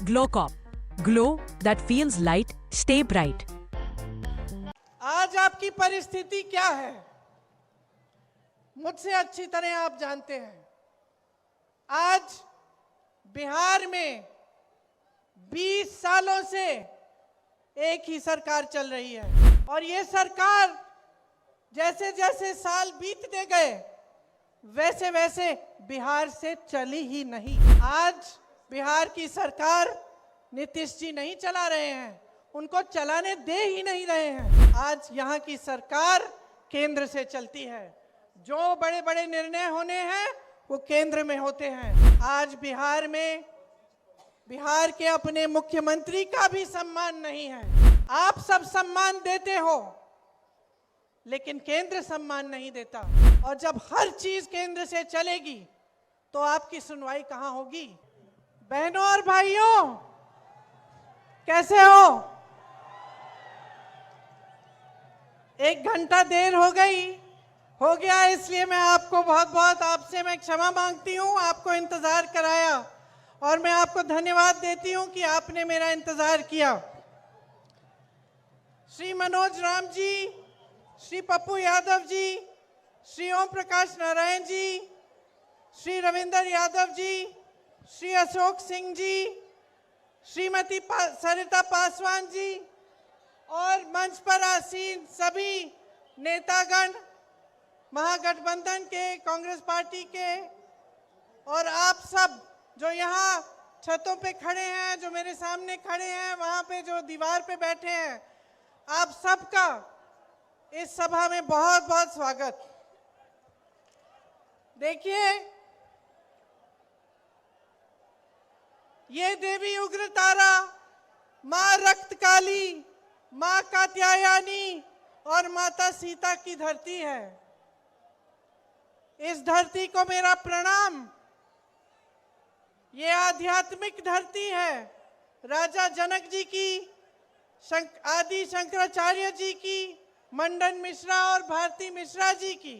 Glowcop. Glow that feels light, stay bright. आज आपकी परिस्थिति क्या है मुझसे अच्छी तरह आप जानते हैं। आज बिहार में 20 सालों से एक ही सरकार चल रही है और ये सरकार जैसे जैसे साल बीतते गए वैसे वैसे बिहार से चली ही नहीं। आज बिहार की सरकार नीतीश जी नहीं चला रहे हैं, उनको चलाने दे ही नहीं रहे हैं। आज यहाँ की सरकार केंद्र से चलती है, जो बड़े बड़े निर्णय होने हैं वो केंद्र में होते हैं। आज बिहार में बिहार के अपने मुख्यमंत्री का भी सम्मान नहीं है। आप सब सम्मान देते हो लेकिन केंद्र सम्मान नहीं देता, और जब हर चीज केंद्र से चलेगी तो आपकी सुनवाई कहां होगी। बहनों और भाइयों, कैसे हो? एक घंटा देर हो गया, इसलिए मैं आपको बहुत आपसे मैं क्षमा मांगती हूं। आपको इंतजार कराया और मैं आपको धन्यवाद देती हूं कि आपने मेरा इंतजार किया। श्री मनोज राम जी, श्री पप्पू यादव जी, श्री ओम प्रकाश नारायण जी, श्री रविंदर यादव जी, श्री अशोक सिंह जी, श्रीमती सरिता पासवान जी और मंच पर आसीन सभी नेतागण, महागठबंधन के, कांग्रेस पार्टी के, और आप सब जो यहाँ छतों पे खड़े हैं, जो मेरे सामने खड़े हैं, वहाँ पे जो दीवार पे बैठे हैं, आप सबका इस सभा में बहुत स्वागत। देखिए, ये देवी उग्रतारा, माँ रक्तकाली, माँ कात्यायनी और माता सीता की धरती है। इस धरती को मेरा प्रणाम। ये आध्यात्मिक धरती है। राजा जनक जी की, आदि शंकराचार्य जी की, मंडन मिश्रा और भारती मिश्रा जी की।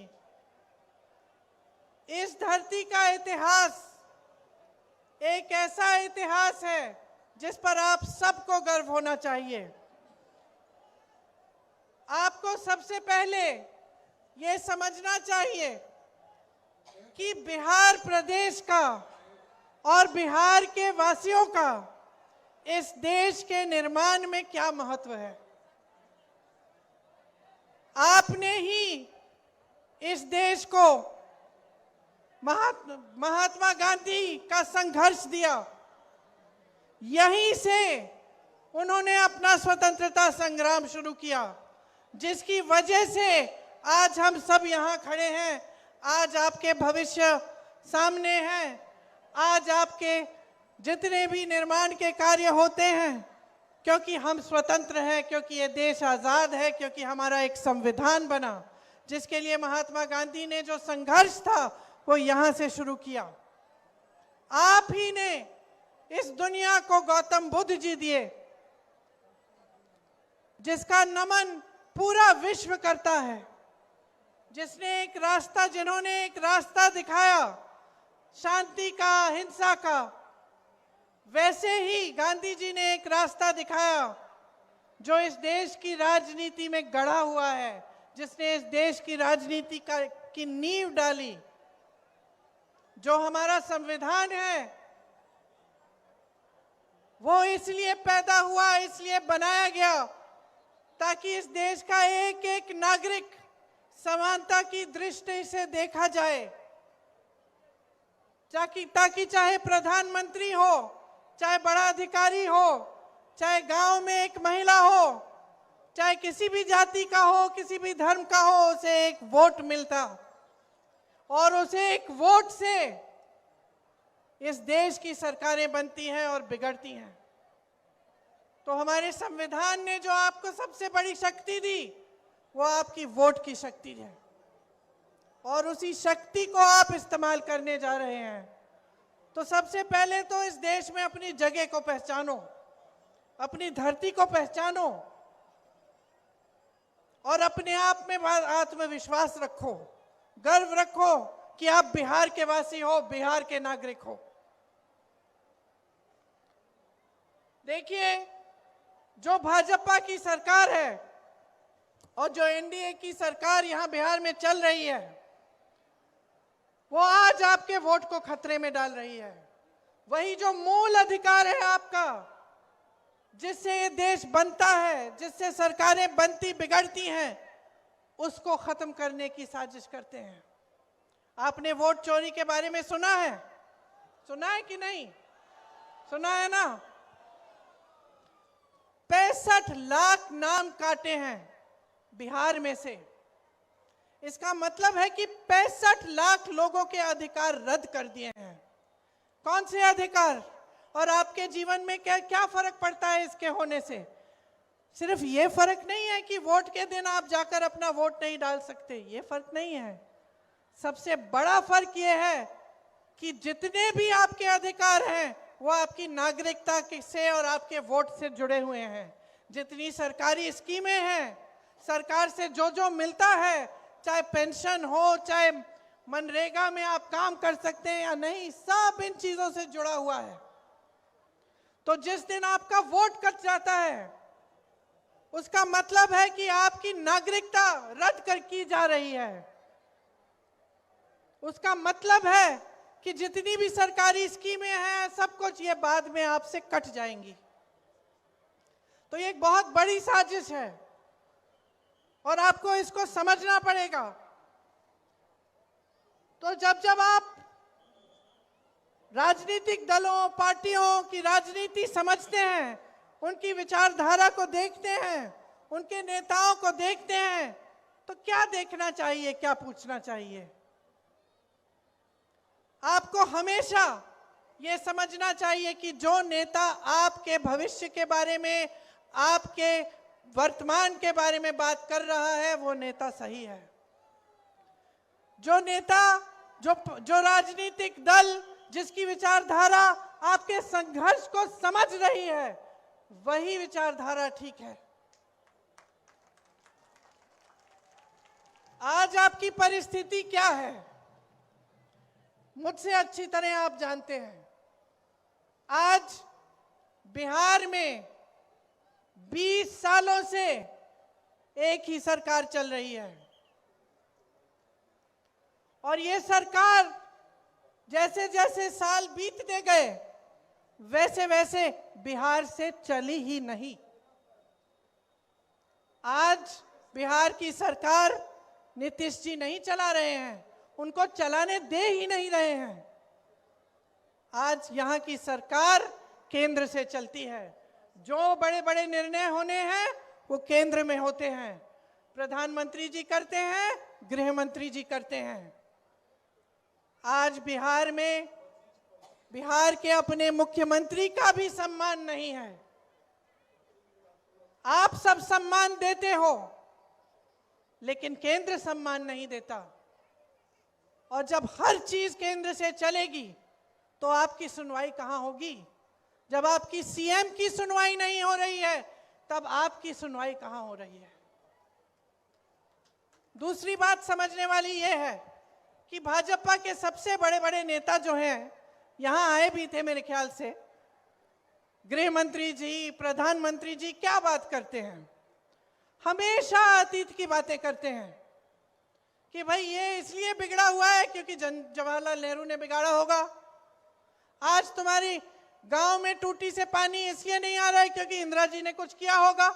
इस धरती का इतिहास एक ऐसा इतिहास है जिस पर आप सबको गर्व होना चाहिए। आपको सबसे पहले ये समझना चाहिए कि बिहार प्रदेश का और बिहार के वासियों का इस देश के निर्माण में क्या महत्व है। आपने ही इस देश को महात्मा गांधी का संघर्ष दिया, यहीं से उन्होंने अपना स्वतंत्रता संग्राम शुरू किया, जिसकी वजह से आज हम सब यहाँ खड़े हैं। आज आपके भविष्य सामने हैं। आज आपके जितने भी निर्माण के कार्य होते हैं, क्योंकि हम स्वतंत्र हैं, क्योंकि ये देश आज़ाद है, क्योंकि हमारा एक संविधान बना, जिसके लिए महात्मा गांधी ने जो संघर्ष था वो यहाँ से शुरू किया। आप ही ने इस दुनिया को गौतम बुद्ध जी दिए, जिसका नमन पूरा विश्व करता है, जिन्होंने एक रास्ता दिखाया शांति का, हिंसा का। वैसे ही गांधी जी ने एक रास्ता दिखाया जो इस देश की राजनीति में गढ़ा हुआ है, जिसने इस देश की राजनीति की नींव डाली। जो हमारा संविधान है वो इसलिए पैदा हुआ, इसलिए बनाया गया ताकि इस देश का एक एक नागरिक समानता की दृष्टि से देखा जाए, ताकि चाहे प्रधानमंत्री हो, चाहे बड़ा अधिकारी हो, चाहे गांव में एक महिला हो, चाहे किसी भी जाति का हो, किसी भी धर्म का हो, उसे एक वोट मिलता, और उसे एक वोट से इस देश की सरकारें बनती हैं और बिगड़ती हैं। तो हमारे संविधान ने जो आपको सबसे बड़ी शक्ति दी वो आपकी वोट की शक्ति है, और उसी शक्ति को आप इस्तेमाल करने जा रहे हैं। तो सबसे पहले तो इस देश में अपनी जगह को पहचानो, अपनी धरती को पहचानो, और अपने आप में आत्मविश्वास रखो, गर्व रखो कि आप बिहार के वासी हो, बिहार के नागरिक हो। देखिए, जो भाजपा की सरकार है और जो एनडीए की सरकार यहां बिहार में चल रही है, वो आज आपके वोट को खतरे में डाल रही है। वही जो मूल अधिकार है आपका, जिससे ये देश बनता है, जिससे सरकारें बनती बिगड़ती हैं, उसको खत्म करने की साजिश करते हैं। आपने वोट चोरी के बारे में सुना है? सुना है कि नहीं? सुना है ना? 65 लाख नाम काटे हैं बिहार में से। इसका मतलब है कि 65 लाख लोगों के अधिकार रद्द कर दिए हैं। कौन से अधिकार? और आपके जीवन में क्या क्या फर्क पड़ता है इसके होने से? सिर्फ ये फर्क नहीं है कि वोट के दिन आप जाकर अपना वोट नहीं डाल सकते, ये फर्क नहीं है। सबसे बड़ा फर्क ये है कि जितने भी आपके अधिकार हैं वो आपकी नागरिकता से और आपके वोट से जुड़े हुए हैं। जितनी सरकारी स्कीमें हैं, सरकार से जो जो मिलता है, चाहे पेंशन हो, चाहे मनरेगा में आप काम कर सकते हैं या नहीं, सब इन चीजों से जुड़ा हुआ है। तो जिस दिन आपका वोट कट जाता है, उसका मतलब है कि आपकी नागरिकता रद्द कर की जा रही है। उसका मतलब है कि जितनी भी सरकारी स्कीमें हैं, सब कुछ ये बाद में आपसे कट जाएंगी। तो ये एक बहुत बड़ी साजिश है और आपको इसको समझना पड़ेगा। तो जब जब आप राजनीतिक दलों, पार्टियों की राजनीति समझते हैं, उनकी विचारधारा को देखते हैं, उनके नेताओं को देखते हैं, तो क्या देखना चाहिए, क्या पूछना चाहिए? आपको हमेशा यह समझना चाहिए कि जो नेता आपके भविष्य के बारे में, आपके वर्तमान के बारे में बात कर रहा है, वो नेता सही है। जो नेता, जो राजनीतिक दल, जिसकी विचारधारा आपके संघर्ष को समझ रही है, वही विचारधारा ठीक है। आज आपकी परिस्थिति क्या है, मुझसे अच्छी तरह आप जानते हैं। आज बिहार में 20 सालों से एक ही सरकार चल रही है और ये सरकार जैसे जैसे साल बीतते गए, वैसे वैसे बिहार से चली ही नहीं। आज बिहार की सरकार नीतीश जी नहीं चला रहे हैं, उनको चलाने दे ही नहीं रहे हैं। आज यहाँ की सरकार केंद्र से चलती है। जो बड़े बड़े निर्णय होने हैं वो केंद्र में होते हैं। प्रधानमंत्री जी करते हैं, गृह मंत्री जी करते हैं। आज बिहार में बिहार के अपने मुख्यमंत्री का भी सम्मान नहीं है। आप सब सम्मान देते हो, लेकिन केंद्र सम्मान नहीं देता। और जब हर चीज केंद्र से चलेगी तो आपकी सुनवाई कहां होगी? जब आपकी सीएम की सुनवाई नहीं हो रही है, तब आपकी सुनवाई कहां हो रही है? दूसरी बात समझने वाली यह है कि भाजपा के सबसे बड़े बड़े नेता जो हैं, यहां आए भी थे मेरे ख्याल से, गृह मंत्री जी, प्रधानमंत्री जी, क्या बात करते हैं? हमेशा अतीत की बातें करते हैं कि भाई ये इसलिए बिगड़ा हुआ है क्योंकि जवाहरलाल नेहरू ने बिगाड़ा होगा। आज तुम्हारी गांव में टूटी से पानी इसलिए नहीं आ रहा है क्योंकि इंदिरा जी ने कुछ किया होगा।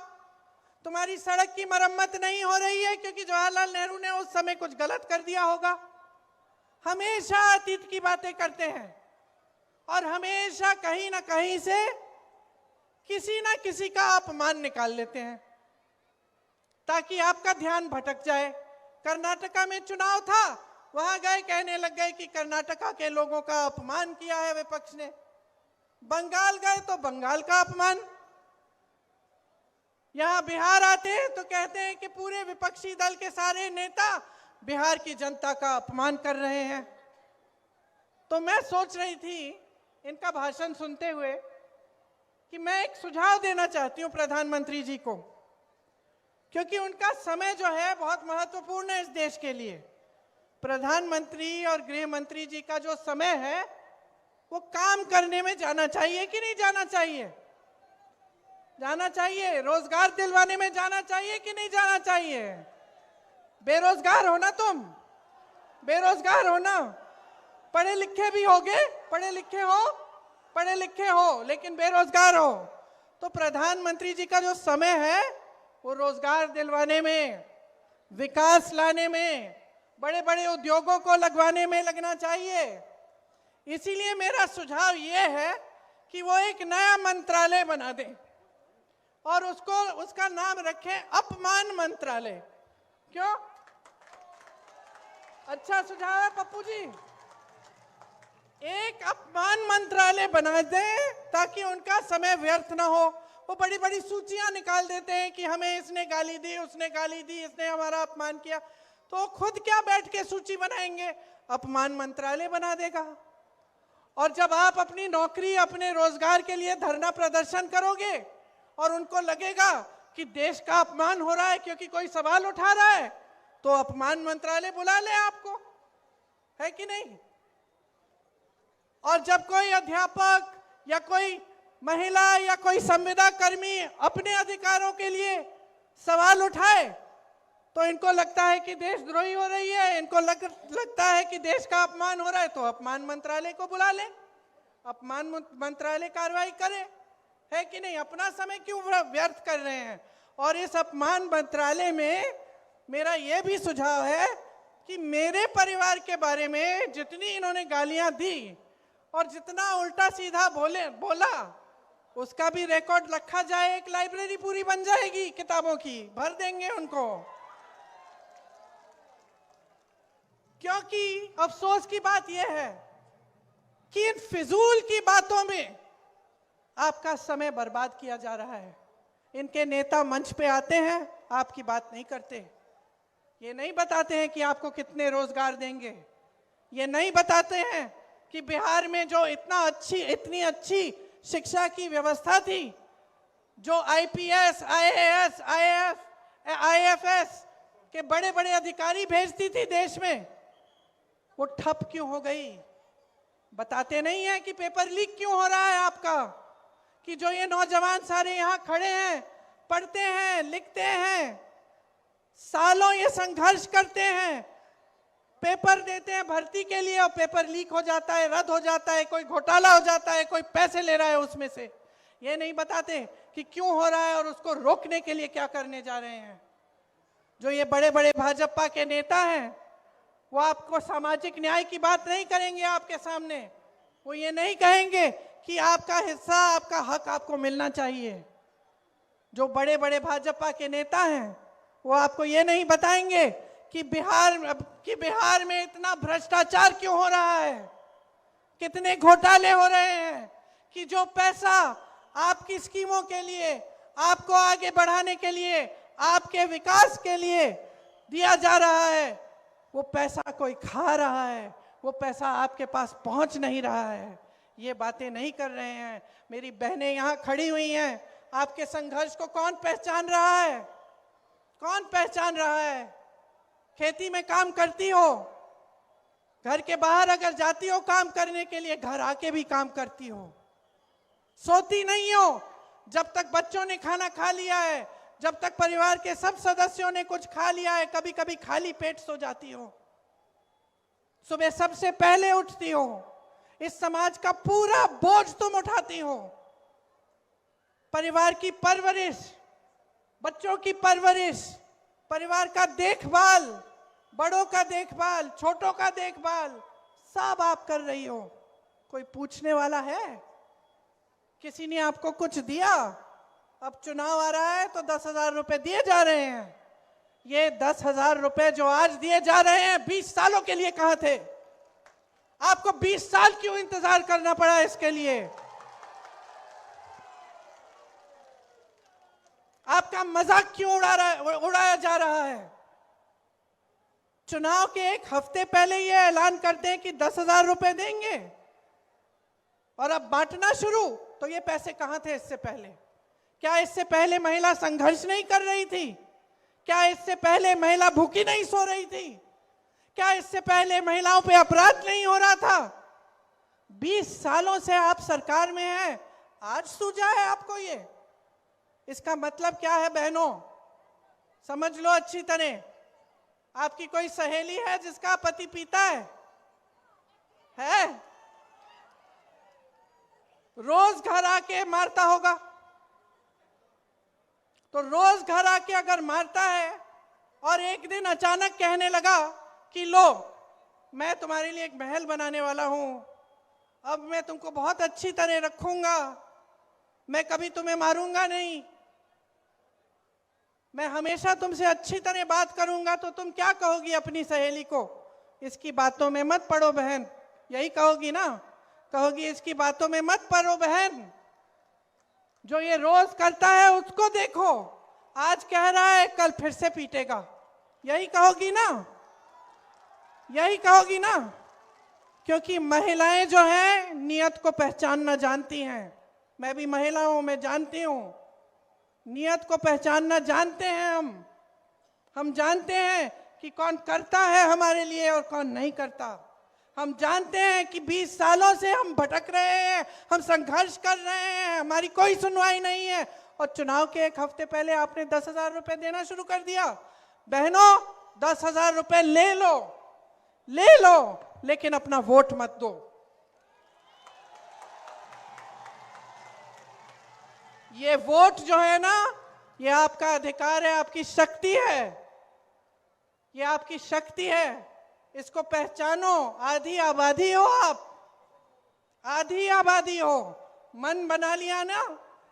तुम्हारी सड़क की मरम्मत नहीं हो रही है क्योंकि जवाहरलाल नेहरू ने उस समय कुछ गलत कर दिया होगा। हमेशा अतीत की बातें करते हैं और हमेशा कहीं ना कहीं से किसी ना किसी का अपमान निकाल लेते हैं ताकि आपका ध्यान भटक जाए। कर्नाटका में चुनाव था, वहां गए, कहने लग गए कि कर्नाटका के लोगों का अपमान किया है विपक्ष ने। बंगाल गए तो बंगाल का अपमान। यहां बिहार आते हैं तो कहते हैं कि पूरे विपक्षी दल के सारे नेता बिहार की जनता का अपमान कर रहे हैं। तो मैं सोच रही थी इनका भाषण सुनते हुए कि मैं एक सुझाव देना चाहती हूं प्रधानमंत्री जी को, क्योंकि उनका समय जो है बहुत महत्वपूर्ण है इस देश के लिए। प्रधानमंत्री और गृह मंत्री जी का जो समय है वो काम करने में जाना चाहिए कि नहीं जाना चाहिए? जाना चाहिए, रोजगार दिलवाने में जाना चाहिए कि नहीं जाना चाहिए? बेरोजगार हो ना तुम, बेरोजगार हो ना, पढ़े लिखे भी होगे, पढ़े लिखे हो लेकिन बेरोजगार हो। तो प्रधानमंत्री जी का जो समय है वो रोजगार दिलवाने में, विकास लाने में, बड़े बड़े उद्योगों को लगवाने में लगना चाहिए। इसीलिए मेरा सुझाव ये है कि वो एक नया मंत्रालय बना दें और उसका नाम रखें अपमान मंत्रालय। क्यों? अच्छा सुझाव है पप्पू जी। एक अपमान मंत्रालय बना दें ताकि उनका समय व्यर्थ ना हो। वो बड़ी बड़ी सूचियां निकाल देते हैं कि हमें इसने गाली दी, उसने गाली दी, इसने हमारा अपमान किया। तो खुद क्या बैठ के सूची बनाएंगे? अपमान मंत्रालय बना देगा। और जब आप अपनी नौकरी, अपने रोजगार के लिए धरना प्रदर्शन करोगे और उनको लगेगा कि देश का अपमान हो रहा है क्योंकि कोई सवाल उठा रहा है, तो अपमान मंत्रालय बुला ले आपको, है कि नहीं? और जब कोई अध्यापक या कोई महिला या कोई संविदा कर्मी अपने अधिकारों के लिए सवाल उठाए तो इनको लगता है कि देशद्रोही हो रही है, इनको लगता है कि देश का अपमान हो रहा है, तो अपमान मंत्रालय को बुला ले, अपमान मंत्रालय कार्रवाई करे, है कि नहीं? अपना समय क्यों व्यर्थ कर रहे हैं? और इस अपमान मंत्रालय में मेरा यह भी सुझाव है कि मेरे परिवार के बारे में जितनी इन्होंने गालियां दी और जितना उल्टा सीधा बोला उसका भी रिकॉर्ड रखा जाए। एक लाइब्रेरी पूरी बन जाएगी किताबों की, भर देंगे उनको। क्योंकि अफसोस की बात यह है कि इन फिजूल की बातों में आपका समय बर्बाद किया जा रहा है। इनके नेता मंच पे आते हैं, आपकी बात नहीं करते, ये नहीं बताते हैं कि आपको कितने रोजगार देंगे, ये नहीं बताते हैं कि बिहार में जो इतनी अच्छी शिक्षा की व्यवस्था थी, जो आईपीएस, आईएएस, आईएफएस के बड़े बड़े अधिकारी भेजती थी देश में, वो ठप क्यों हो गई? बताते नहीं है कि पेपर लीक क्यों हो रहा है आपका, कि जो ये नौजवान सारे यहाँ खड़े हैं, पढ़ते हैं, लिखते हैं, सालों ये संघर्ष करते हैं, पेपर देते हैं भर्ती के लिए और पेपर लीक हो जाता है, रद्द हो जाता है, कोई घोटाला हो जाता है, कोई पैसे ले रहा है उसमें से। ये नहीं बताते कि क्यों हो रहा है और उसको रोकने के लिए क्या करने जा रहे हैं। जो ये बड़े बड़े भाजपा के नेता हैं वो आपको सामाजिक न्याय की बात नहीं करेंगे आपके सामने। वो ये नहीं कहेंगे कि आपका हिस्सा, आपका हक आपको मिलना चाहिए। जो बड़े बड़े भाजपा के नेता हैं वो आपको ये नहीं बताएंगे कि बिहार में इतना भ्रष्टाचार क्यों हो रहा है, कितने घोटाले हो रहे हैं, कि जो पैसा आपकी स्कीमों के लिए, आपको आगे बढ़ाने के लिए, आपके विकास के लिए दिया जा रहा है, वो पैसा कोई खा रहा है, वो पैसा आपके पास पहुंच नहीं रहा है। ये बातें नहीं कर रहे हैं। मेरी बहनें यहाँ खड़ी हुई हैं, आपके संघर्ष को कौन पहचान रहा है? कौन पहचान रहा है? खेती में काम करती हो, घर के बाहर अगर जाती हो काम करने के लिए, घर आके भी काम करती हो, सोती नहीं हो जब तक बच्चों ने खाना खा लिया है, जब तक परिवार के सब सदस्यों ने कुछ खा लिया है, कभी कभी खाली पेट सो जाती हो, सुबह सबसे पहले उठती हो, इस समाज का पूरा बोझ तुम उठाती हो। परिवार की परवरिश, बच्चों की परवरिश, परिवार का देखभाल, बड़ों का देखभाल, छोटों का देखभाल, सब आप कर रही हो। कोई पूछने वाला है? किसी ने आपको कुछ दिया? अब चुनाव आ रहा है तो 10,000 रुपए दिए जा रहे हैं। ये 10,000 रुपए जो आज दिए जा रहे हैं 20 सालों के लिए कहां थे? आपको 20 साल क्यों इंतजार करना पड़ा इसके लिए? आपका मजाक क्यों उड़ाया जा रहा है? चुनाव के एक हफ्ते पहले ये ऐलान करते हैं कि 10,000 रुपए देंगे और अब बांटना शुरू। तो ये पैसे कहां थे इससे पहले? क्या इससे पहले महिला संघर्ष नहीं कर रही थी? क्या इससे पहले महिला भूखी नहीं सो रही थी? क्या इससे पहले महिलाओं पे अपराध नहीं हो रहा था? 20 सालों से आप सरकार में हैं, आज सूझा है आपको ये? इसका मतलब क्या है बहनों, समझ लो अच्छी तरह। आपकी कोई सहेली है जिसका पति पीता है? रोज घर आके मारता होगा। तो रोज घर आके अगर मारता है और एक दिन अचानक कहने लगा कि लो मैं तुम्हारे लिए एक महल बनाने वाला हूं, अब मैं तुमको बहुत अच्छी तरह रखूंगा, मैं कभी तुम्हें मारूंगा नहीं, मैं हमेशा तुमसे अच्छी तरह बात करूंगा, तो तुम क्या कहोगी अपनी सहेली को? इसकी बातों में मत पड़ो बहन, यही कहोगी ना? कहोगी इसकी बातों में मत पड़ो बहन, जो ये रोज करता है उसको देखो, आज कह रहा है कल फिर से पीटेगा, यही कहोगी ना? यही कहोगी ना? क्योंकि महिलाएं जो हैं नियत को पहचानना जानती हैं। मैं भी महिला हूं, मैं जानती हूं, नियत को पहचानना जानते हैं हम जानते हैं कि कौन करता है हमारे लिए और कौन नहीं करता। हम जानते हैं कि 20 सालों से हम भटक रहे हैं, हम संघर्ष कर रहे हैं, हमारी कोई सुनवाई नहीं है, और चुनाव के एक हफ्ते पहले आपने 10,000 रुपए देना शुरू कर दिया। बहनों 10,000 रुपए ले लो, लेकिन अपना वोट मत दो। ये वोट जो है ना, ये आपका अधिकार है, आपकी शक्ति है, ये आपकी शक्ति है, इसको पहचानो। आधी आबादी हो आप, आधी आबादी हो। मन बना लिया ना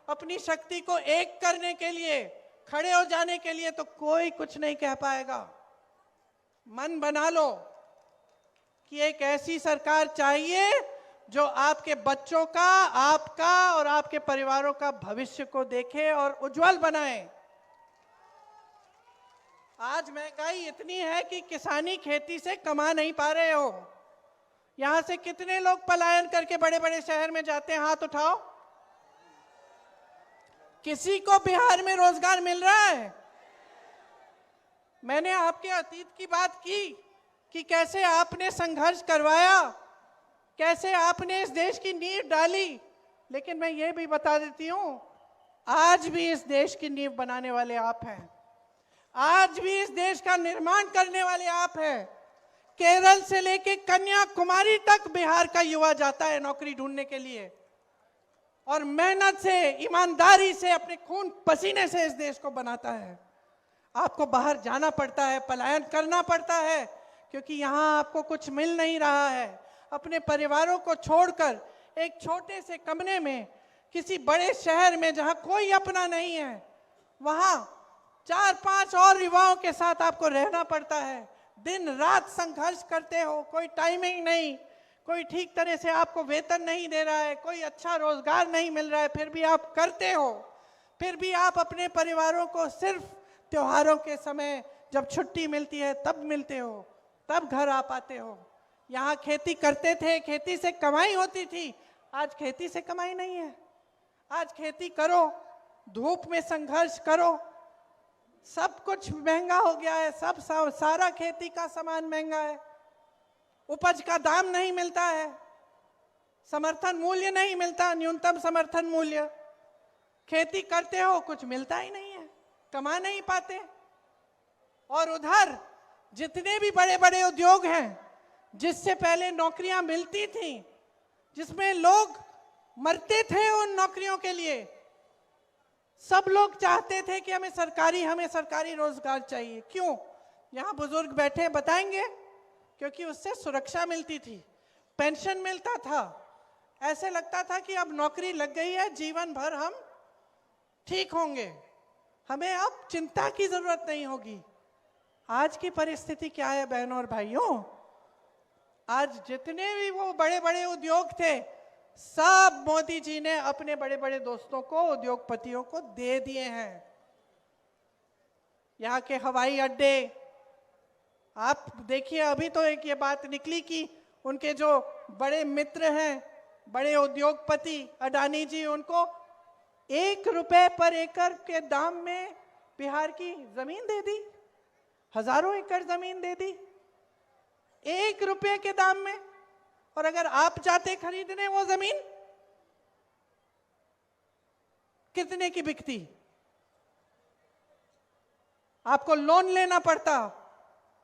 अपनी शक्ति को एक करने के लिए, खड़े हो जाने के लिए, तो कोई कुछ नहीं कह पाएगा। मन बना लो कि एक ऐसी सरकार चाहिए जो आपके बच्चों का, आपका और आपके परिवारों का भविष्य को देखे और उज्जवल बनाए। आज महंगाई इतनी है कि किसानी खेती से कमा नहीं पा रहे हो। यहां से कितने लोग पलायन करके बड़े बड़े शहर में जाते हैं? हाथ उठाओ। किसी को बिहार में रोजगार मिल रहा है? मैंने आपके अतीत की बात की कि कैसे आपने संघर्ष करवाया, कैसे आपने इस देश की नींव डाली, लेकिन मैं ये भी बता देती हूं, आज भी इस देश की नींव बनाने वाले आप हैं, आज भी इस देश का निर्माण करने वाले आप हैं। केरल से लेके कन्याकुमारी तक बिहार का युवा जाता है नौकरी ढूंढने के लिए, और मेहनत से, ईमानदारी से, अपने खून पसीने से इस देश को बनाता है। आपको बाहर जाना पड़ता है, पलायन करना पड़ता है, क्योंकि यहां आपको कुछ मिल नहीं रहा है। अपने परिवारों को छोड़कर एक छोटे से कमरे में किसी बड़े शहर में जहां कोई अपना नहीं है, वहां 4-5 और युवाओं के साथ आपको रहना पड़ता है। दिन रात संघर्ष करते हो, कोई टाइमिंग नहीं, कोई ठीक तरह से आपको वेतन नहीं दे रहा है, कोई अच्छा रोजगार नहीं मिल रहा है, फिर भी आप करते हो। फिर भी आप अपने परिवारों को सिर्फ त्योहारों के समय, जब छुट्टी मिलती है तब मिलते हो, तब घर आ पाते हो। यहाँ खेती करते थे, खेती से कमाई होती थी, आज खेती से कमाई नहीं है। आज खेती करो, धूप में संघर्ष करो, सब कुछ महंगा हो गया है, सारा खेती का सामान महंगा है, उपज का दाम नहीं मिलता है, समर्थन मूल्य नहीं मिलता, न्यूनतम समर्थन मूल्य। खेती करते हो, कुछ मिलता ही नहीं है, कमा नहीं पाते। और उधर जितने भी बड़े बड़े उद्योग हैं, जिससे पहले नौकरियां मिलती थी, जिसमें लोग मरते थे उन नौकरियों के लिए, सब लोग चाहते थे कि हमें सरकारी रोजगार चाहिए। क्यों? यहाँ बुजुर्ग बैठे बताएंगे, क्योंकि उससे सुरक्षा मिलती थी, पेंशन मिलता था, ऐसे लगता था कि अब नौकरी लग गई है, जीवन भर हम ठीक होंगे, हमें अब चिंता की जरूरत नहीं होगी। आज की परिस्थिति क्या है बहनों और भाइयों? आज जितने भी वो बड़े बड़े उद्योग थे, सब मोदी जी ने अपने बड़े बड़े दोस्तों को, उद्योगपतियों को दे दिए हैं। यहाँ के हवाई अड्डे आप देखिए, अभी तो एक ये बात निकली कि उनके जो बड़े मित्र हैं, बड़े उद्योगपति अडानी जी, उनको 1 रुपए पर एकड़ के दाम में बिहार की जमीन दे दी, हजारों एकड़ जमीन दे दी 1 रुपए के दाम में। और अगर आप जाते खरीदने वो जमीन, कितने की बिकती? आपको लोन लेना पड़ता,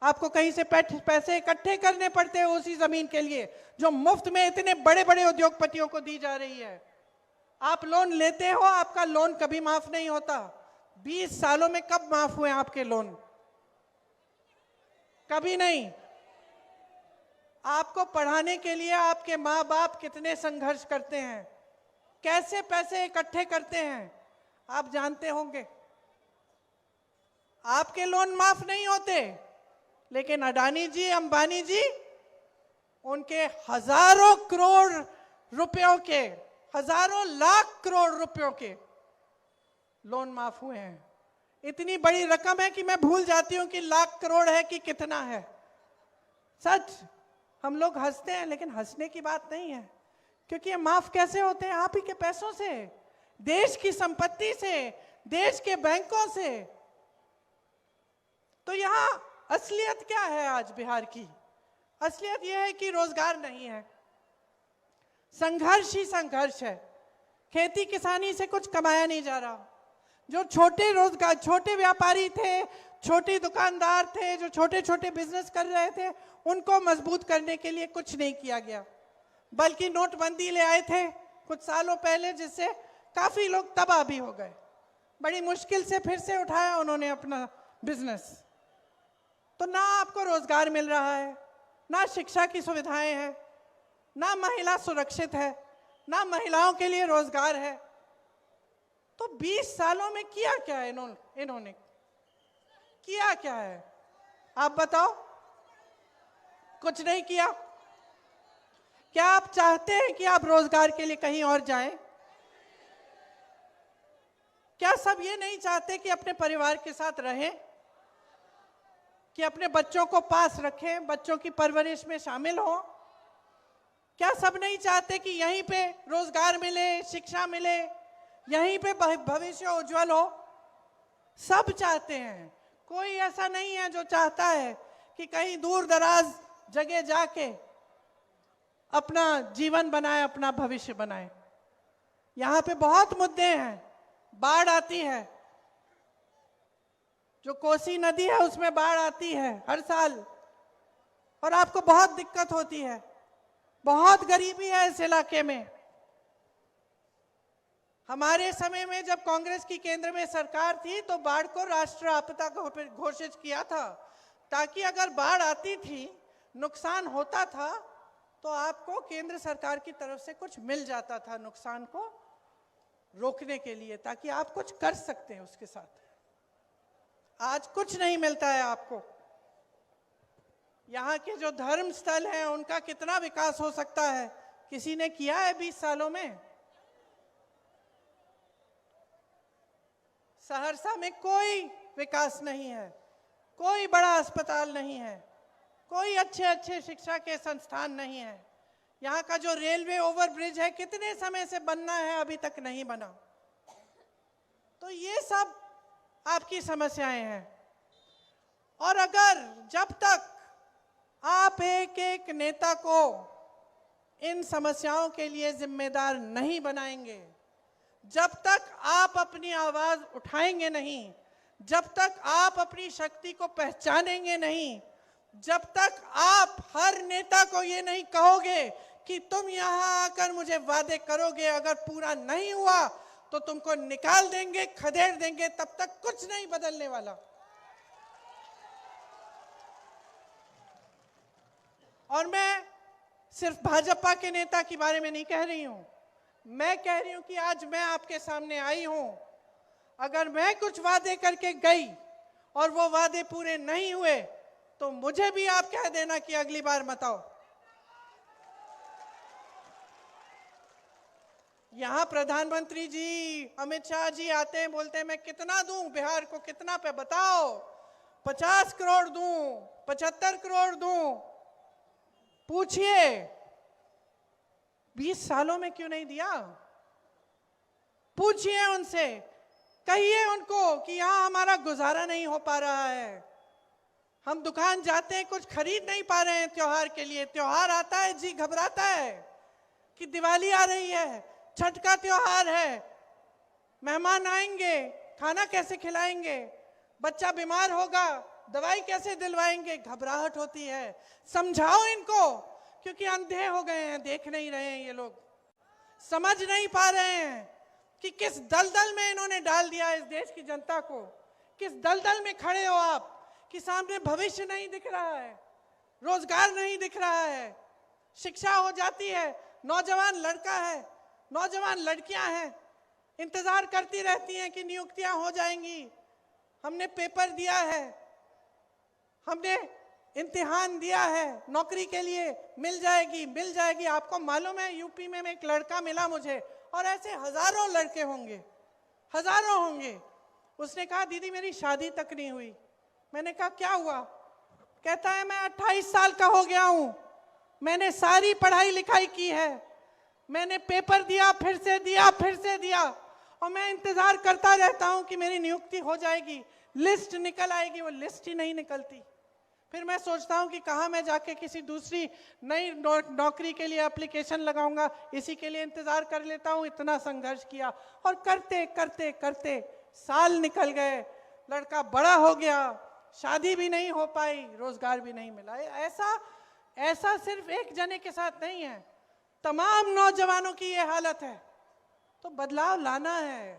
आपको कहीं से पैसे इकट्ठे करने पड़ते हैं उसी जमीन के लिए जो मुफ्त में इतने बड़े बड़े उद्योगपतियों को दी जा रही है। आप लोन लेते हो, आपका लोन कभी माफ नहीं होता। 20 सालों में कब माफ हुए आपके लोन? कभी नहीं। आपको पढ़ाने के लिए आपके माँ बाप कितने संघर्ष करते हैं, कैसे पैसे इकट्ठे करते हैं, आप जानते होंगे। आपके लोन माफ नहीं होते, लेकिन अडानी जी, अंबानी जी, उनके हजारों करोड़ रुपयों के, हजारों लाख करोड़ रुपयों के लोन माफ हुए हैं। इतनी बड़ी रकम है कि मैं भूल जाती हूं कि लाख करोड़ है कि कितना है। सच, हम लोग हंसते हैं, लेकिन हंसने की बात नहीं है, क्योंकि ये माफ कैसे होते हैं? आप ही के पैसों से, देश की संपत्ति से, देश के बैंकों से। तो यहां असलियत क्या है आज बिहार की? असलियत यह है कि रोजगार नहीं है, संघर्ष ही संघर्ष है। खेती किसानी से कुछ कमाया नहीं जा रहा। जो छोटे रोजगार, छोटे व्यापारी थे, छोटे दुकानदार थे, जो छोटे छोटे बिजनेस कर रहे थे, उनको मजबूत करने के लिए कुछ नहीं किया गया, बल्कि नोटबंदी ले आए थे कुछ सालों पहले, जिससे काफी लोग तबाह भी हो गए। बड़ी मुश्किल से फिर से उठाया उन्होंने अपना बिजनेस। तो ना आपको रोजगार मिल रहा है, ना शिक्षा की सुविधाएं हैं, ना महिला सुरक्षित है, ना महिलाओं के लिए रोजगार है। तो 20 सालों में किया क्या है इन्होंने किया क्या है? आप बताओ। कुछ नहीं किया। क्या आप चाहते हैं कि आप रोजगार के लिए कहीं और जाएं? क्या सब ये नहीं चाहते कि अपने परिवार के साथ रहें, कि अपने बच्चों को पास रखें, बच्चों की परवरिश में शामिल हों? क्या सब नहीं चाहते कि यहीं पे रोजगार मिले, शिक्षा मिले, यहीं पे भविष्य उज्जवल हो? सब चाहते हैं। कोई ऐसा नहीं है जो चाहता है कि कहीं दूर दराज जगह जाके अपना जीवन बनाए, अपना भविष्य बनाए। यहां पे बहुत मुद्दे हैं। बाढ़ आती है, जो कोसी नदी है उसमें बाढ़ आती है हर साल, और आपको बहुत दिक्कत होती है। बहुत गरीबी है इस इलाके में। हमारे समय में जब कांग्रेस की केंद्र में सरकार थी तो बाढ़ को राष्ट्रीय आपदा घोषित किया था, ताकि अगर बाढ़ आती थी, नुकसान होता था, तो आपको केंद्र सरकार की तरफ से कुछ मिल जाता था नुकसान को रोकने के लिए, ताकि आप कुछ कर सकते हैं उसके साथ। आज कुछ नहीं मिलता है आपको। यहाँ के जो धर्म स्थल हैं उनका कितना विकास हो सकता है, किसी ने किया है 20 सालों में? सहरसा में कोई विकास नहीं है, कोई बड़ा अस्पताल नहीं है, कोई अच्छे शिक्षा के संस्थान नहीं है। यहाँ का जो रेलवे ओवरब्रिज है, कितने समय से बनना है, अभी तक नहीं बना। तो ये सब आपकी समस्याएं हैं। और अगर जब तक आप एक एक नेता को इन समस्याओं के लिए जिम्मेदार नहीं बनाएंगे, जब तक आप अपनी आवाज उठाएंगे नहीं, जब तक आप अपनी शक्ति को पहचानेंगे नहीं, जब तक आप हर नेता को ये नहीं कहोगे कि तुम यहां आकर मुझे वादे करोगे, अगर पूरा नहीं हुआ तो तुमको निकाल देंगे, खदेड़ देंगे, तब तक कुछ नहीं बदलने वाला। और मैं सिर्फ भाजपा के नेता के बारे में नहीं कह रही हूं, मैं कह रही हूं कि आज मैं आपके सामने आई हूं। अगर मैं कुछ वादे करके गई और वो वादे पूरे नहीं हुए, तो मुझे भी आप कह देना कि अगली बार मत आओ। यहां प्रधानमंत्री जी, अमित शाह जी आते हैं, बोलते हैं मैं कितना दूं बिहार को, कितना पे बताओ, 50 करोड़ दूं, 75 करोड़ दूं। पूछिए 20 सालों में क्यों नहीं दिया? पूछिए उनसे, कहिए उनको कि यहां हमारा गुजारा नहीं हो पा रहा है, हम दुकान जाते हैं कुछ खरीद नहीं पा रहे हैं त्योहार के लिए। त्योहार आता है, जी घबराता है कि दिवाली आ रही है, छठ का त्योहार है, मेहमान आएंगे, खाना कैसे खिलाएंगे। बच्चा बीमार होगा, दवाई कैसे दिलवाएंगे, घबराहट होती है। समझाओ इनको, क्योंकि अंधे हो गए हैं, देख नहीं रहे हैं ये लोग, समझ नहीं पा रहे हैं कि किस दलदल में इन्होंने डाल दिया इस देश की जनता को। किस दलदल में खड़े हो आप कि सामने भविष्य नहीं दिख रहा है, रोजगार नहीं दिख रहा है, शिक्षा हो जाती है, नौजवान लड़का है, नौजवान लड़कियां हैं, इंतजार करती रहती हैं कि नियुक्तियां हो जाएंगी। हमने पेपर दिया है, हमने इम्तिहान दिया है, नौकरी के लिए मिल जाएगी मिल जाएगी। आपको मालूम है यूपी में एक लड़का मिला मुझे, और ऐसे हजारों लड़के होंगे, हजारों होंगे। उसने कहा दीदी मेरी शादी तक नहीं हुई। मैंने कहा क्या हुआ? कहता है मैं 28 साल का हो गया हूं, मैंने सारी पढ़ाई लिखाई की है, मैंने पेपर दिया, फिर से दिया, फिर से दिया, और मैं इंतजार करता रहता हूं कि मेरी नियुक्ति हो जाएगी, लिस्ट निकल आएगी। वो लिस्ट ही नहीं निकलती। फिर मैं सोचता हूं कि कहाँ मैं जाके किसी दूसरी नई नौकरी के लिए एप्लीकेशन लगाऊंगा, इसी के लिए इंतजार कर लेता हूं। इतना संघर्ष किया, और करते करते करते साल निकल गए, लड़का बड़ा हो गया, शादी भी नहीं हो पाई, रोजगार भी नहीं मिला। ऐसा सिर्फ एक जने के साथ नहीं है, तमाम नौजवानों की ये हालत है। तो बदलाव लाना है,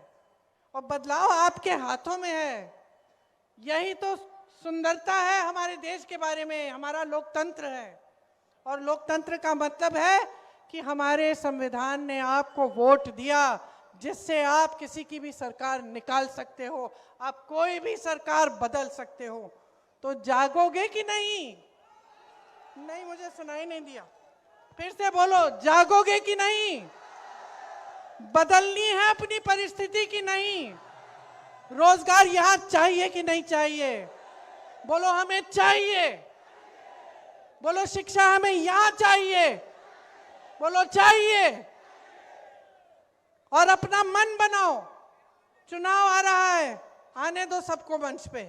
और बदलाव आपके हाथों में है। यही तो सुंदरता है हमारे देश के बारे में। हमारा लोकतंत्र है, और लोकतंत्र का मतलब है कि हमारे संविधान ने आपको वोट दिया, जिससे आप किसी की भी सरकार निकाल सकते हो, आप कोई भी सरकार बदल सकते हो। तो जागोगे कि नहीं? नहीं, मुझे सुनाई नहीं दिया, फिर से बोलो, जागोगे कि नहीं? बदलनी है अपनी परिस्थिति की नहीं? रोजगार यहां चाहिए कि नहीं चाहिए? बोलो हमें चाहिए। बोलो शिक्षा हमें यहां चाहिए। बोलो चाहिए। और अपना मन बनाओ, चुनाव आ रहा है, आने दो सबको मंच पे,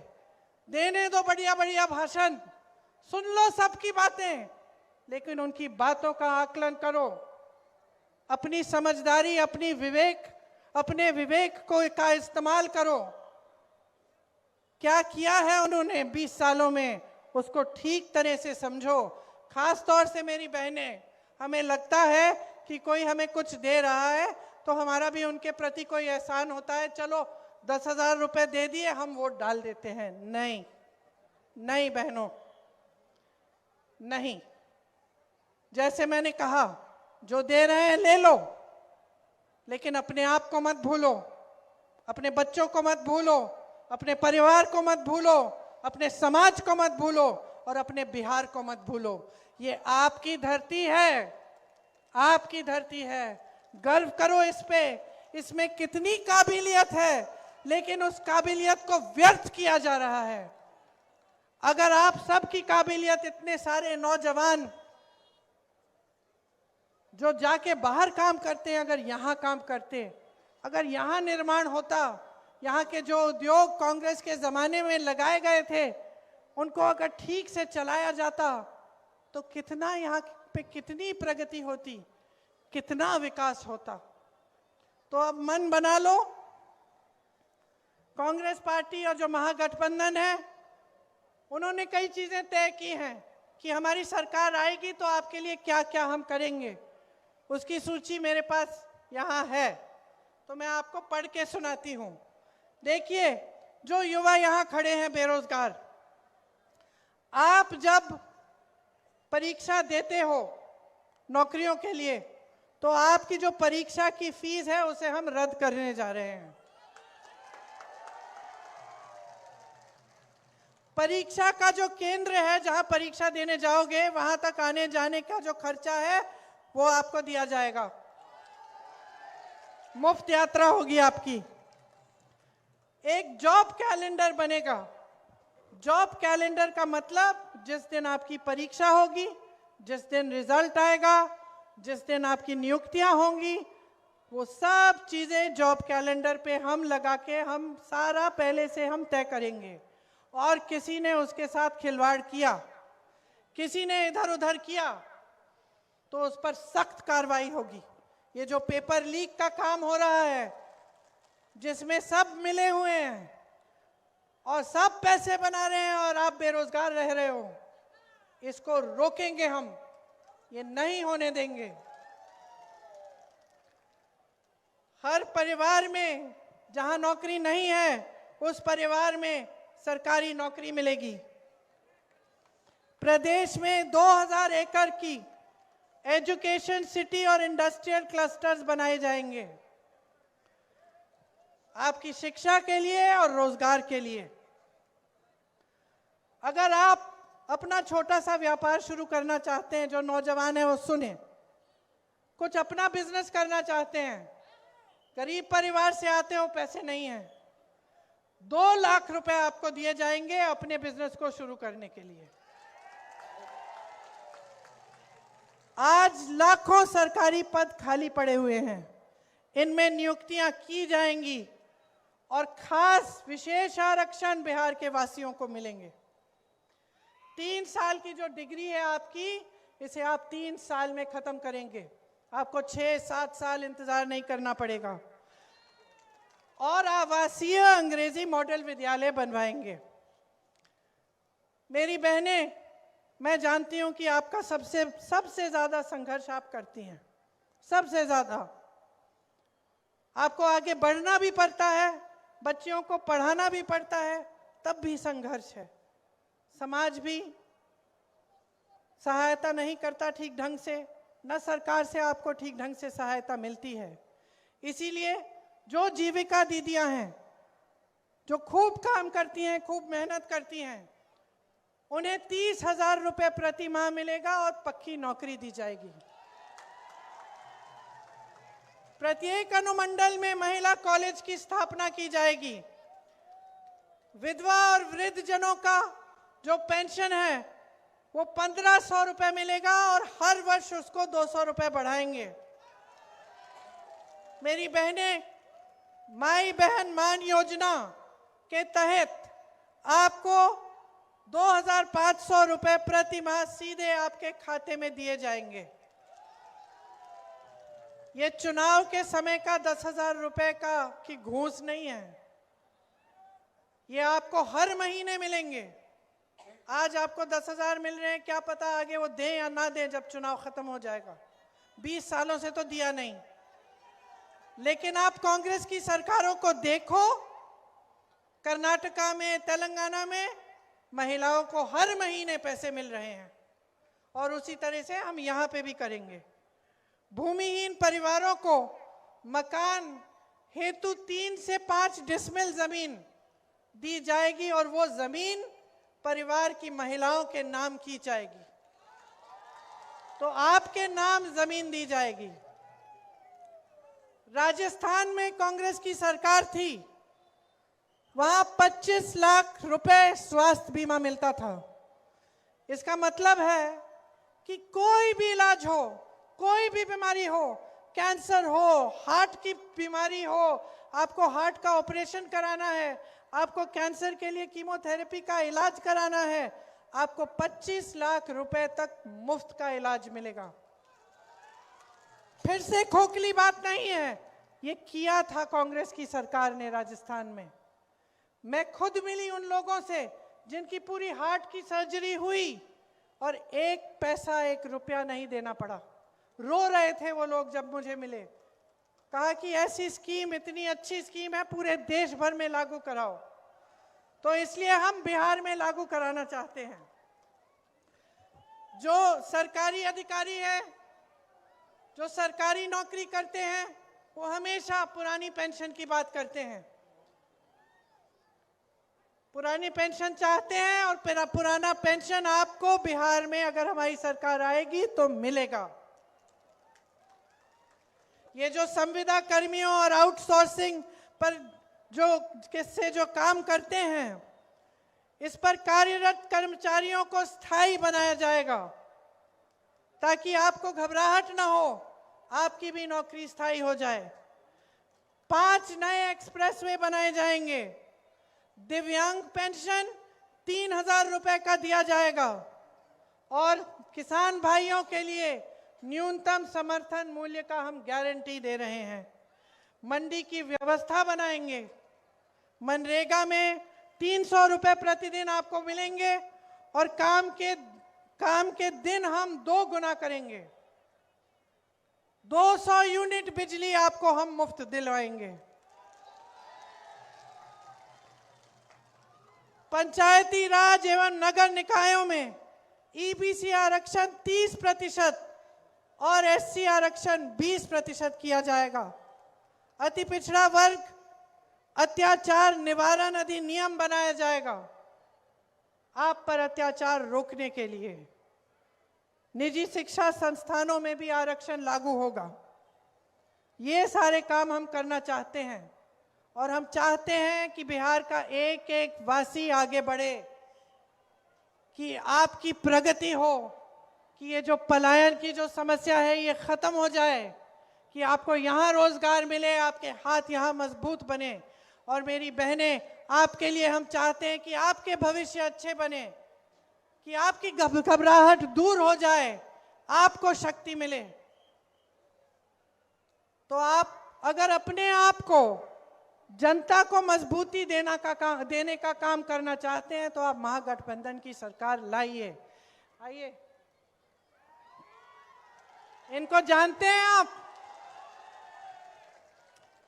देने दो बढ़िया बढ़िया भाषण, सुन लो सबकी बातें, लेकिन उनकी बातों का आकलन करो। अपनी समझदारी, अपने विवेक का इस्तेमाल करो। क्या किया है उन्होंने 20 सालों में, उसको ठीक तरह से समझो। खास तौर से मेरी बहनें, हमें लगता है कि कोई हमें कुछ दे रहा है तो हमारा भी उनके प्रति कोई एहसान होता है, चलो 10,000 रुपए दे दिए हम वोट डाल देते हैं। नहीं नहीं बहनों, नहीं। जैसे मैंने कहा, जो दे रहे हैं ले लो, लेकिन अपने आप को मत भूलो, अपने बच्चों को मत भूलो, अपने परिवार को मत भूलो, अपने समाज को मत भूलो, और अपने बिहार को मत भूलो। ये आपकी धरती है, आपकी धरती है। गर्व करो इस पे। इसमें कितनी काबिलियत है, लेकिन उस काबिलियत को व्यर्थ किया जा रहा है। अगर आप सबकी काबिलियत, इतने सारे नौजवान जो जाके बाहर काम करते हैं, अगर यहाँ काम करते, अगर यहाँ निर्माण होता, यहाँ के जो उद्योग कांग्रेस के जमाने में लगाए गए थे, उनको अगर ठीक से चलाया जाता तो कितना यहाँ पे कितनी प्रगति होती, कितना विकास होता। तो अब मन बना लो, कांग्रेस पार्टी और जो महागठबंधन है, उन्होंने कई चीजें तय की हैं कि हमारी सरकार आएगी तो आपके लिए क्या क्या हम करेंगे। उसकी सूची मेरे पास यहाँ है, तो मैं आपको पढ़ के सुनाती हूँ। देखिए, जो युवा यहाँ खड़े हैं बेरोजगार, आप जब परीक्षा देते हो नौकरियों के लिए, तो आपकी जो परीक्षा की फीस है उसे हम रद्द करने जा रहे हैं। परीक्षा का जो केंद्र है, जहां परीक्षा देने जाओगे, वहां तक आने जाने का जो खर्चा है वो आपको दिया जाएगा, मुफ्त यात्रा होगी आपकी। एक जॉब कैलेंडर बनेगा। जॉब कैलेंडर का मतलब, जिस दिन आपकी परीक्षा होगी, जिस दिन रिजल्ट आएगा, जिस दिन आपकी नियुक्तियां होंगी, वो सब चीजें जॉब कैलेंडर पे हम लगा के, हम सारा पहले से हम तय करेंगे। और किसी ने उसके साथ खिलवाड़ किया, किसी ने इधर उधर किया, तो उस पर सख्त कार्रवाई होगी। ये जो पेपर लीक का काम हो रहा है, जिसमें सब मिले हुए हैं, और सब पैसे बना रहे हैं और आप बेरोजगार रह रहे हो। इसको रोकेंगे हम, ये नहीं होने देंगे। हर परिवार में जहां नौकरी नहीं है उस परिवार में सरकारी नौकरी मिलेगी। प्रदेश में 2000 एकड़ की एजुकेशन सिटी और इंडस्ट्रियल क्लस्टर्स बनाए जाएंगे, आपकी शिक्षा के लिए और रोजगार के लिए। अगर आप अपना छोटा सा व्यापार शुरू करना चाहते हैं, जो नौजवान है वो सुने, कुछ अपना बिजनेस करना चाहते हैं, गरीब परिवार से आते हो, पैसे नहीं है, 2 लाख रुपए आपको दिए जाएंगे अपने बिजनेस को शुरू करने के लिए। आज लाखों सरकारी पद खाली पड़े हुए हैं, इनमें नियुक्तियां की जाएंगी और खास विशेष आरक्षण बिहार के वासियों को मिलेंगे। 3 साल की जो डिग्री है आपकी, इसे आप 3 साल में खत्म करेंगे, आपको 6-7 साल इंतजार नहीं करना पड़ेगा। और आवासीय अंग्रेजी मॉडल विद्यालय बनवाएंगे। मेरी बहनें, मैं जानती हूं कि आपका सबसे ज्यादा संघर्ष आप करती हैं, सबसे ज्यादा। आपको आगे बढ़ना भी पड़ता है, बच्चियों को पढ़ाना भी पड़ता है, तब भी संघर्ष है। समाज भी सहायता नहीं करता ठीक ढंग से, न सरकार से आपको ठीक ढंग से सहायता मिलती है। इसीलिए जो जीविका दीदियां हैं, जो खूब काम करती हैं, खूब मेहनत करती हैं, उन्हें 30,000 रुपए प्रति माह मिलेगा और पक्की नौकरी दी जाएगी। प्रत्येक अनुमंडल में महिला कॉलेज की स्थापना की जाएगी। विधवा और वृद्ध जनों का जो पेंशन है वो 1500 रुपए मिलेगा और हर वर्ष उसको 200 रुपए बढ़ाएंगे। मेरी बहनें, माई बहन मान योजना के तहत आपको 2500 रुपए प्रति माह सीधे आपके खाते में दिए जाएंगे। ये चुनाव के समय का 10,000 रुपए की घूस नहीं है, ये आपको हर महीने मिलेंगे। आज आपको 10,000 मिल रहे हैं, क्या पता आगे वो दें या ना दें जब चुनाव खत्म हो जाएगा। 20 सालों से तो दिया नहीं। लेकिन आप कांग्रेस की सरकारों को देखो, कर्नाटका में, तेलंगाना में महिलाओं को हर महीने पैसे मिल रहे हैं और उसी तरह से हम यहां पे भी करेंगे। भूमिहीन परिवारों को मकान हेतु 3 से 5 डिसमिल जमीन दी जाएगी और वो जमीन परिवार की महिलाओं के नाम की जाएगी, तो आपके नाम जमीन दी जाएगी। राजस्थान में कांग्रेस की सरकार थी, वहां 25 लाख रुपए स्वास्थ्य बीमा मिलता था। इसका मतलब है कि कोई भी इलाज हो, कोई भी बीमारी हो, कैंसर हो, हार्ट की बीमारी हो, आपको हार्ट का ऑपरेशन कराना है, आपको कैंसर के लिए कीमोथेरेपी का इलाज कराना है, आपको 25 लाख रुपए तक मुफ्त का इलाज मिलेगा। फिर से खोखली बात नहीं है, ये किया था कांग्रेस की सरकार ने राजस्थान में। मैं खुद मिली उन लोगों से जिनकी पूरी हार्ट की सर्जरी हुई और 1 पैसा 1 रुपया नहीं देना पड़ा। रो रहे थे वो लोग जब मुझे मिले, कहा कि ऐसी स्कीम, इतनी अच्छी स्कीम है, पूरे देश भर में लागू कराओ। तो इसलिए हम बिहार में लागू कराना चाहते हैं। जो सरकारी अधिकारी है, जो सरकारी नौकरी करते हैं, वो हमेशा पुरानी पेंशन की बात करते हैं। पुरानी पेंशन चाहते हैं और पुराना पेंशन आपको बिहार में अगर हमारी सरकार आएगी तो मिलेगा। ये जो संविदा कर्मियों और आउटसोर्सिंग पर जो काम करते हैं, इस पर कार्यरत कर्मचारियों को स्थायी बनाया जाएगा ताकि आपको घबराहट ना हो, आपकी भी नौकरी स्थायी हो जाए। 5 नए एक्सप्रेसवे बनाए जाएंगे। दिव्यांग पेंशन 3,000 रुपए का दिया जाएगा और किसान भाइयों के लिए न्यूनतम समर्थन मूल्य का हम गारंटी दे रहे हैं। मंडी की व्यवस्था बनाएंगे। मनरेगा में 300 रुपए प्रतिदिन आपको मिलेंगे और काम के दिन हम 2 गुना करेंगे। 200 यूनिट बिजली आपको हम मुफ्त दिलवाएंगे। पंचायती राज एवं नगर निकायों में ईबीसी आरक्षण 30% और एससी आरक्षण 20% किया जाएगा। अति पिछड़ा वर्ग अत्याचार निवारण अधिनियम बनाया जाएगा आप पर अत्याचार रोकने के लिए। निजी शिक्षा संस्थानों में भी आरक्षण लागू होगा। ये सारे काम हम करना चाहते हैं और हम चाहते हैं कि बिहार का एक एक वासी आगे बढ़े, कि आपकी प्रगति हो, कि ये जो पलायन की जो समस्या है ये खत्म हो जाए, कि आपको यहाँ रोजगार मिले, आपके हाथ यहाँ मजबूत बने। और मेरी बहनें, आपके लिए हम चाहते हैं कि आपके भविष्य अच्छे बने, कि आपकी घबराहट दूर हो जाए, आपको शक्ति मिले। तो आप अगर अपने आप को जनता को मजबूती देने का काम करना चाहते हैं तो आप महागठबंधन की सरकार लाइए। आइए, इनको जानते हैं आप?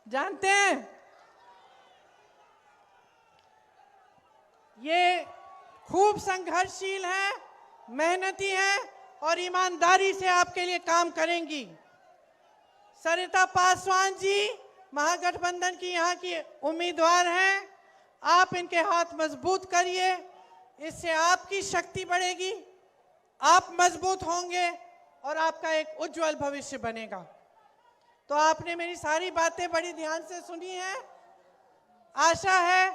जानते हैं? ये खूब संघर्षशील है, मेहनती है और ईमानदारी से आपके लिए काम करेंगी। सरिता पासवान जी महागठबंधन की यहाँ की उम्मीदवार हैं। आप इनके हाथ मजबूत करिए, इससे आपकी शक्ति बढ़ेगी, आप मजबूत होंगे और आपका एक उज्जवल भविष्य बनेगा। तो आपने मेरी सारी बातें बड़ी ध्यान से सुनी है। आशा है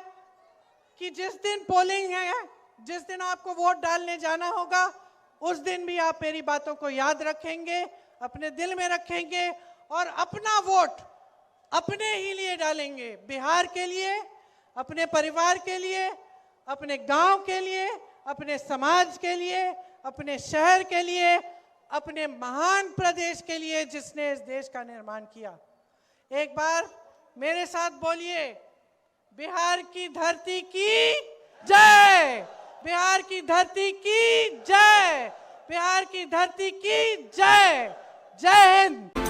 कि जिस दिन पोलिंग है, जिस दिन आपको वोट डालने जाना होगा, उस दिन भी आप मेरी बातों को याद रखेंगे, अपने दिल में रखेंगे और अपना वोट अपने ही लिए डालेंगे। बिहार के लिए, अपने परिवार के लिए, अपने गांव के लिए, अपने समाज के लिए, अपने शहर के लिए, अपने महान प्रदेश के लिए जिसने इस देश का निर्माण किया। एक बार मेरे साथ बोलिए, बिहार की धरती की जय, बिहार की धरती की जय, बिहार की धरती की जय। जय हिंद।